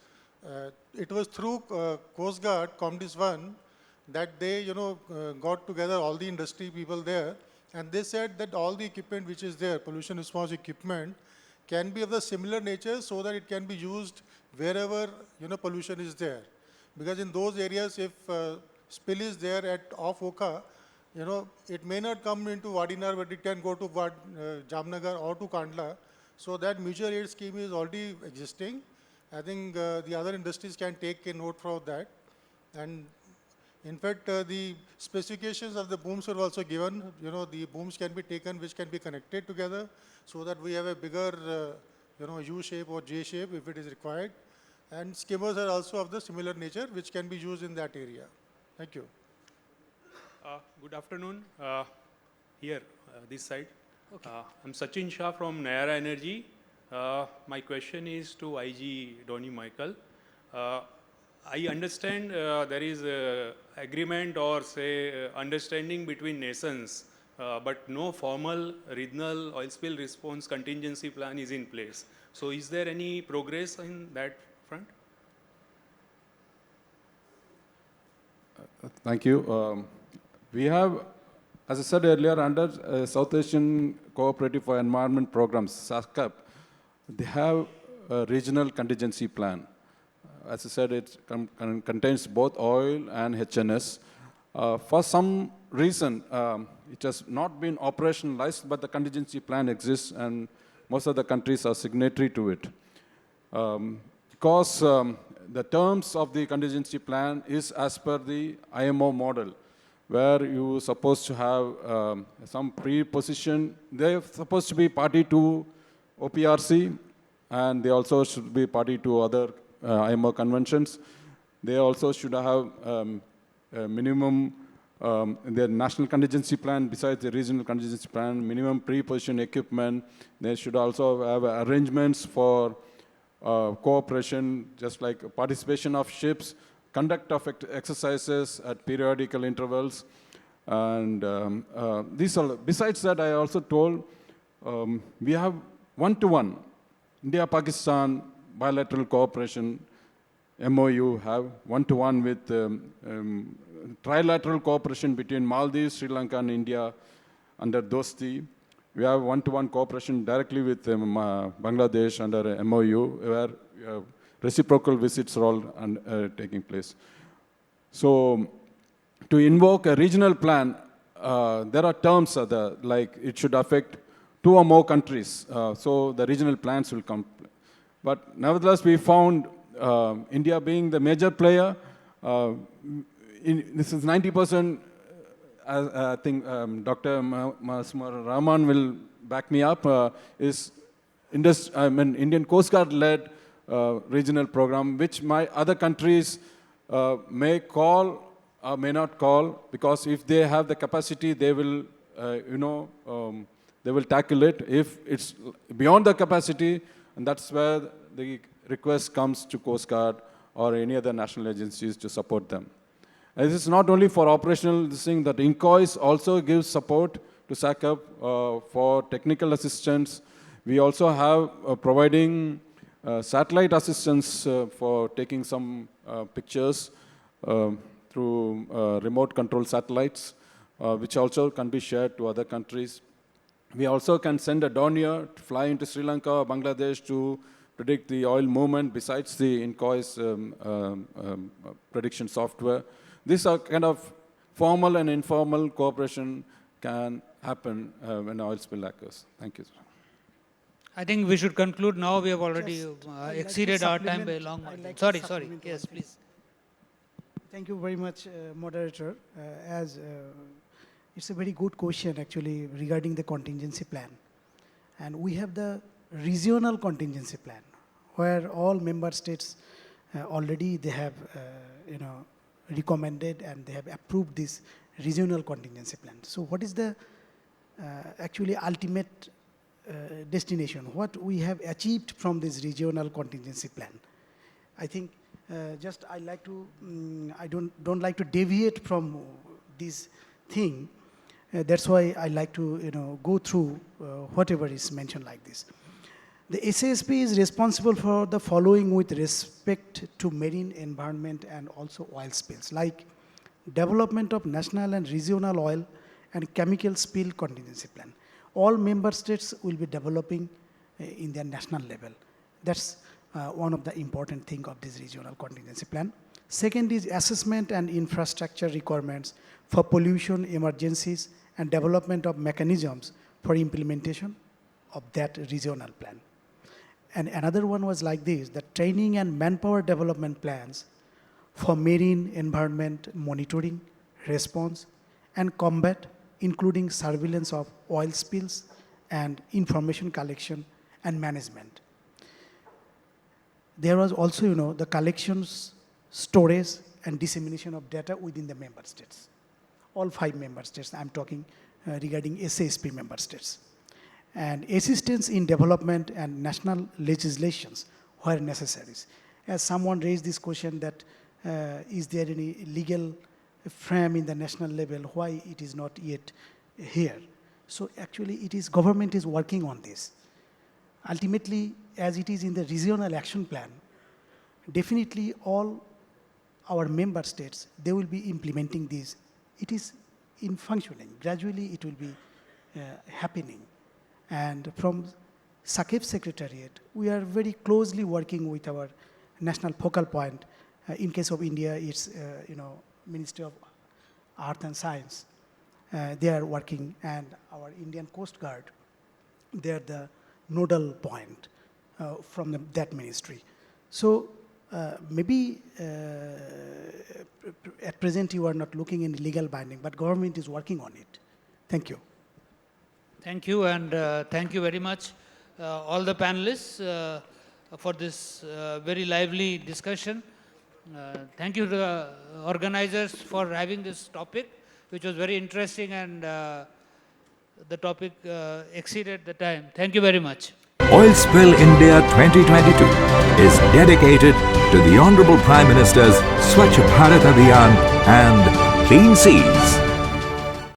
It was through Coast Guard, Comdis 1, that they, got together all the industry people there, and they said that all the equipment which is there, pollution response equipment, can be of the similar nature so that it can be used wherever, pollution is there. Because in those areas, if spill is there at off Oka, it may not come into Vadinar, but it can go to Jamnagar or to Kandla. So that mutual aid scheme is already existing. I think the other industries can take a note from that. And in fact, the specifications of the booms are also given. The booms can be taken which can be connected together so that we have a bigger, U shape or J shape if it is required. And skimmers are also of the similar nature which can be used in that area. Thank you.
Good afternoon. Here, this side. Okay. I'm Sachin Shah from Nayara Energy. My question is to IG Donny Michael. I understand there is agreement or say understanding between nations, but no formal regional oil spill response contingency plan is in place. So is there any progress in that front?
Thank you. We have, as I said earlier, under South Asian Cooperative for Environment Programs, SACEP, they have a regional contingency plan. As I said, it contains both oil and HNS. For some reason, it has not been operationalized, but the contingency plan exists, and most of the countries are signatory to it. Because the terms of the contingency plan is as per the IMO model, where you supposed to have some pre-position. They're supposed to be party to OPRC, and they also should be party to other IMO conventions. They also should have a minimum, their national contingency plan, besides the regional contingency plan, minimum pre-position equipment. They should also have arrangements for cooperation, just like participation of ships, conduct of exercises at periodical intervals. And these are, besides that, I also told we have one-to-one India-Pakistan bilateral cooperation MOU, have one-to-one with trilateral cooperation between Maldives, Sri Lanka, and India under Dosti. We have one-to-one cooperation directly with Bangladesh under MOU, where reciprocal visits are all taking place. So to invoke a regional plan, there are terms like it should affect 2 or more countries. So the regional plans will come. But nevertheless, we found India being the major player. This is 90%. I think Dr. Masumur Rahman will back me up. Is Indian Coast Guard led regional program, which my other countries may call or may not call, because if they have the capacity, they will, they will tackle it. If it's beyond the capacity, and that's where the request comes to Coast Guard or any other national agencies to support them. And this is not only for operational this thing, that INCOIS also gives support to SACEP for technical assistance. We also have providing satellite assistance for taking some pictures through remote control satellites, which also can be shared to other countries. We also can send a Donny to fly into Sri Lanka or Bangladesh to predict the oil movement besides the INCOIS prediction software. These are kind of formal and informal cooperation can happen when oil spill occurs. Thank you.
I think we should conclude now. We have already exceeded our time by a long margin. Sorry. Yes, please.
Thank you very much, Moderator. It's a very good question, actually, regarding the contingency plan. And we have the regional contingency plan, where all member states already they have, recommended and they have approved this regional contingency plan. So what is the actually ultimate destination? What we have achieved from this regional contingency plan? I think I like to, I don't like to deviate from this thing. That's why I like to, go through whatever is mentioned like this. The SACEP is responsible for the following with respect to marine environment and also oil spills, like development of national and regional oil and chemical spill contingency plan. All member states will be developing in their national level. That's one of the important things of this regional contingency plan. Second is assessment and infrastructure requirements for pollution emergencies and development of mechanisms for implementation of that regional plan. And another one was like this, the training and manpower development plans for marine environment monitoring, response, and combat, including surveillance of oil spills and information collection and management. There was also, the collections, storage, and dissemination of data within the member states. All 5 member states, I'm talking regarding SACEP member states. And assistance in development and national legislations where necessary. As someone raised this question that is there any legal frame in the national level, why it is not yet here? So actually government is working on this. Ultimately, as it is in the regional action plan, definitely all our member states, they will be implementing this. It is in functioning. Gradually it will be happening. And from SACEP Secretariat, we are very closely working with our national focal point. In case of India, it's Ministry of Earth and Science. They are working, and our Indian Coast Guard, they are the nodal point from that ministry. So maybe at present you are not looking in legal binding, but government is working on it. Thank you.
Thank you, and thank you very much, all the panelists, for this very lively discussion. Thank you to the organizers for having this topic, which was very interesting, and the topic exceeded the time. Thank you very much.
Oil Spill India 2022 is dedicated to the Honorable Prime Minister's Swachh Bharat Abhiyan and Clean Seas.